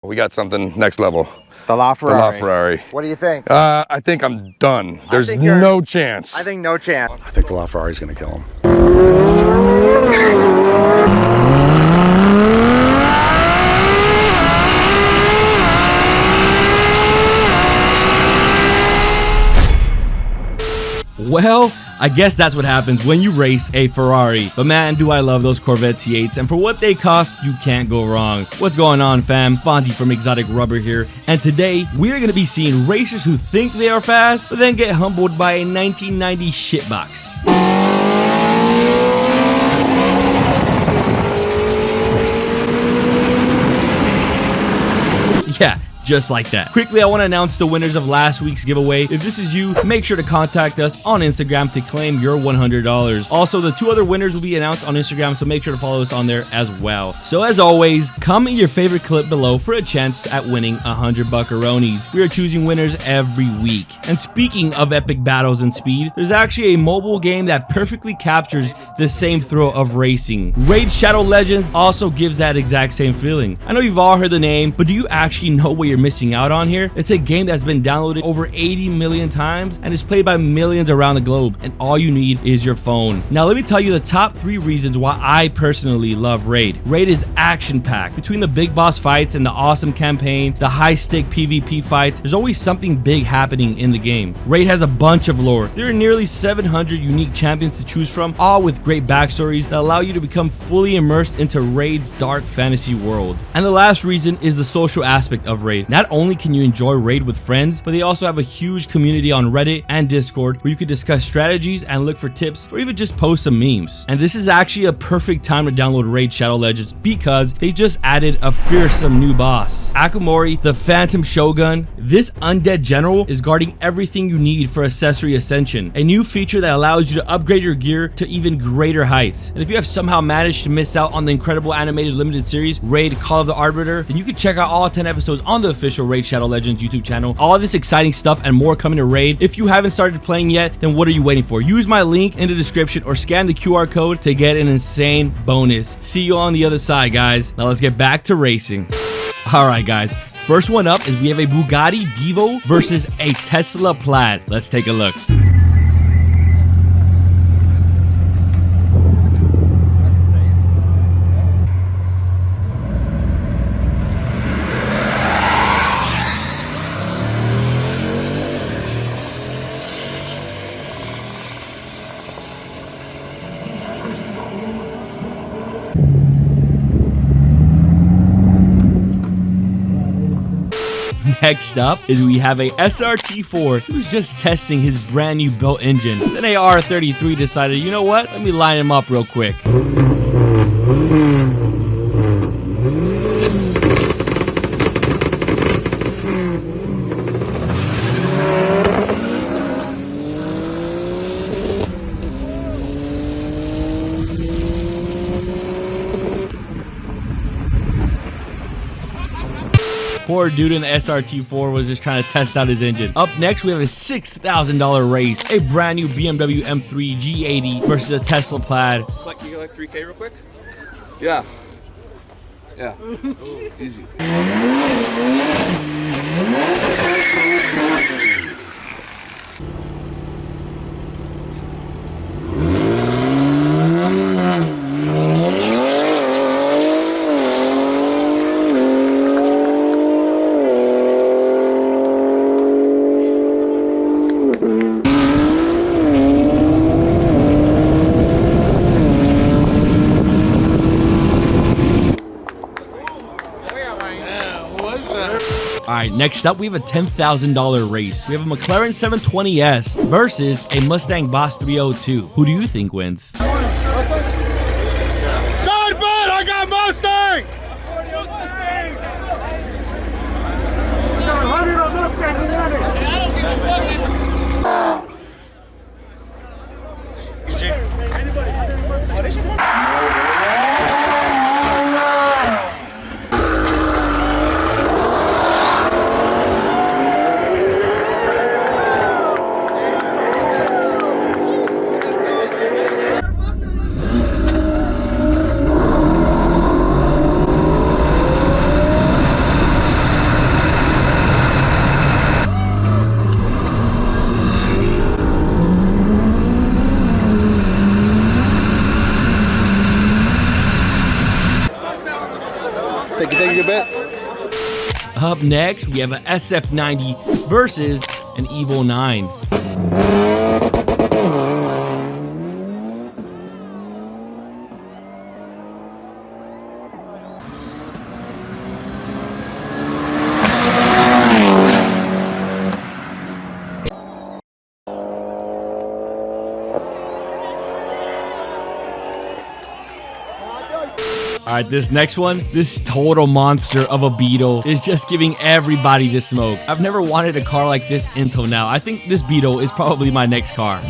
We got something next level. The LaFerrari. The LaFerrari. What do you think? I think I'm done. There's no chance. I think no chance. I think the LaFerrari's going to kill him. Well, I guess that's what happens when you race a Ferrari. But man, do I love those Corvette C8s, and for what they cost, you can't go wrong. What's going on, fam? Fonzie from Exotic Rubber here, and today we're going to be seeing racers who think they are fast, but then get humbled by a 1990 shitbox. Yeah. Just like that. Quickly, I want to announce the winners of last week's giveaway. If this is you, make sure to contact us on Instagram to claim your $100. Also, the 2 other winners will be announced on Instagram, so make sure to follow us on there as well. So as always, comment your favorite clip below for a chance at winning 100 buckaronis. We are choosing winners every week. And speaking of epic battles and speed, there's actually a mobile game that perfectly captures the same thrill of racing. Raid Shadow Legends also gives that exact same feeling. I know you've all heard the name, but do you actually know what you're missing out on here? It's a game that's been downloaded over 80 million times and is played by millions around the globe, and all you need is your phone. Now let me tell you the top 3 reasons why I personally love Raid. Raid is action-packed. Between the big boss fights and the awesome campaign, the high-stake PvP fights, there's always something big happening in the game. Raid has a bunch of lore. There are nearly 700 unique champions to choose from, all with great backstories that allow you to become fully immersed into Raid's dark fantasy world. And the last reason is the social aspect of Raid. Not only can you enjoy Raid with friends, but they also have a huge community on Reddit and Discord where you can discuss strategies and look for tips, or even just post some memes. And this is actually a perfect time to download Raid Shadow Legends because they just added a fearsome new boss, Akamori, the Phantom Shogun. This undead general is guarding everything you need for Accessory Ascension, a new feature that allows you to upgrade your gear to even greater heights. And if you have somehow managed to miss out on the incredible animated limited series Raid Call of the Arbiter, then you can check out all 10 episodes on the official Raid Shadow Legends YouTube channel. All this exciting stuff and more coming to Raid. If you haven't started playing yet, then what are you waiting for? Use my link in the description or scan the QR code to get an insane bonus. See you on the other side, guys. Now let's get back to racing. Alright guys, first one up is we have a Bugatti Divo versus a Tesla Plaid. Let's take a look. Next up is we have a SRT4 who's just testing his brand new built engine. Then a R33 decided, you know what? Let me line him up real quick. Poor dude in the SRT4 was just trying to test out his engine. Up next, we have a $6,000 race. A brand new BMW M3 G80 versus a Tesla Plaid. Like, you got like 3K real quick? Yeah. Yeah. Easy. Alright, next up we have a $10,000 race. We have a McLaren 720S versus a Mustang Boss 302. Who do you think wins? Side butt! I got Mustang! Up next, we have an SF90 versus an Evo 9. All right, this next one, this total monster of a Beetle is just giving everybody the smoke. I've never wanted a car like this until now. I think this Beetle is probably my next car.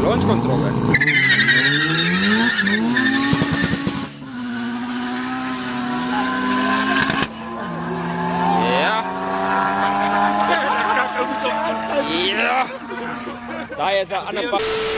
Launch controller.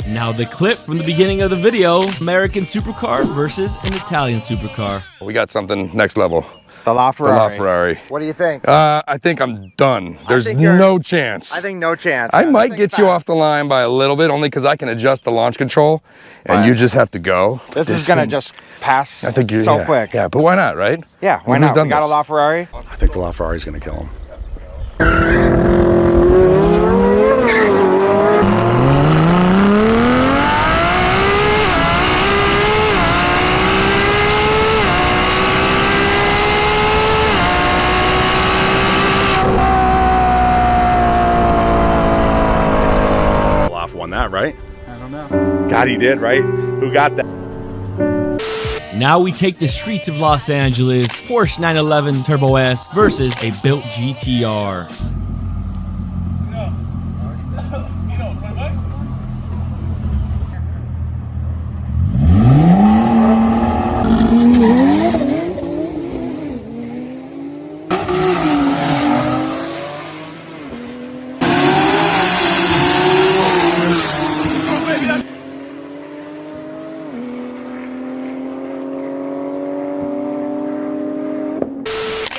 Now the clip from the beginning of the video, American supercar versus an Italian supercar. We got something next level. The The Ferrari. What do you think? I think I'm done. There's think you're- no chance. I think no chance. I man. might This get thing's you fast. off the line by a little bit, only because I can adjust the launch control, and you just have to go. This is gonna just pass I think you're so yeah, quick. Yeah, but why not, right? Yeah, why Who's not? done We got this? a LaFerrari. I think the LaFerrari is gonna kill him. Won that, right? I don't know. God, he did, right? Who got that? Now we take the streets of Los Angeles, Porsche 911 Turbo S versus a built GTR.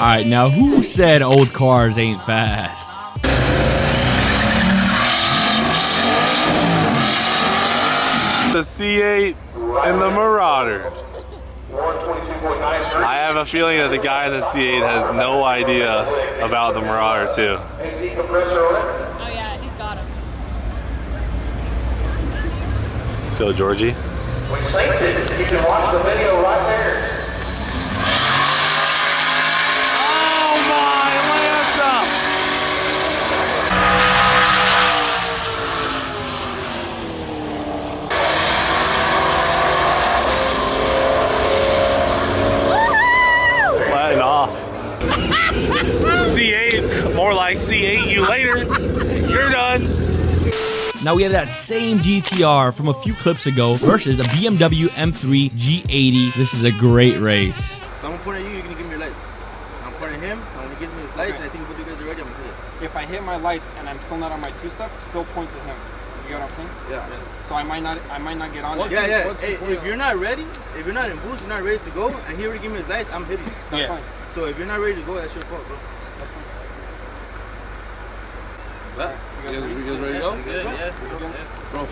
All right, now who said old cars ain't fast? The C8 and the Marauder. I have a feeling that the guy in the C8 has no idea about the Marauder too. Oh yeah, he's got him. Let's go, Georgie. We synced it. You can watch the video right there. Oh my Lanta! Letting off. C8, more like C8 you later. You're done. Now we have that same GTR from a few clips ago versus a BMW M3 G80. This is a great race. So I'm gonna point at you, you're gonna give me your lights. I'm pointing at him, and when he gives me his lights, I think both of you guys are ready, I'm gonna hit it. If I hit my lights and I'm still not on my two-step, still point to him. You get what I'm saying? Yeah. So I might not get on it. Yeah. Hey, if you're not ready, if you're not in boost, you're not ready to go, and he already gave me his lights, I'm hitting you. That's fine. So if you're not ready to go, that's your fault, bro. That's fine. You guys ready to go? Yeah. Bro.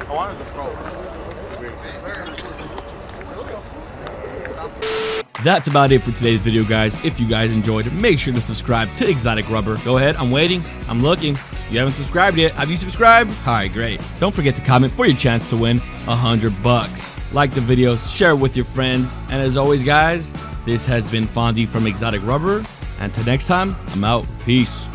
I wanted to throw. That's about it for today's video, guys. If you guys enjoyed, make sure to subscribe to Exotic Rubber. Go ahead, I'm waiting, I'm looking. You haven't subscribed yet. Have you subscribed? All right, great. Don't forget to comment for your chance to win $100. Like the video, share it with your friends. And as always, guys, this has been Fonzie from Exotic Rubber. And until next time, I'm out. Peace.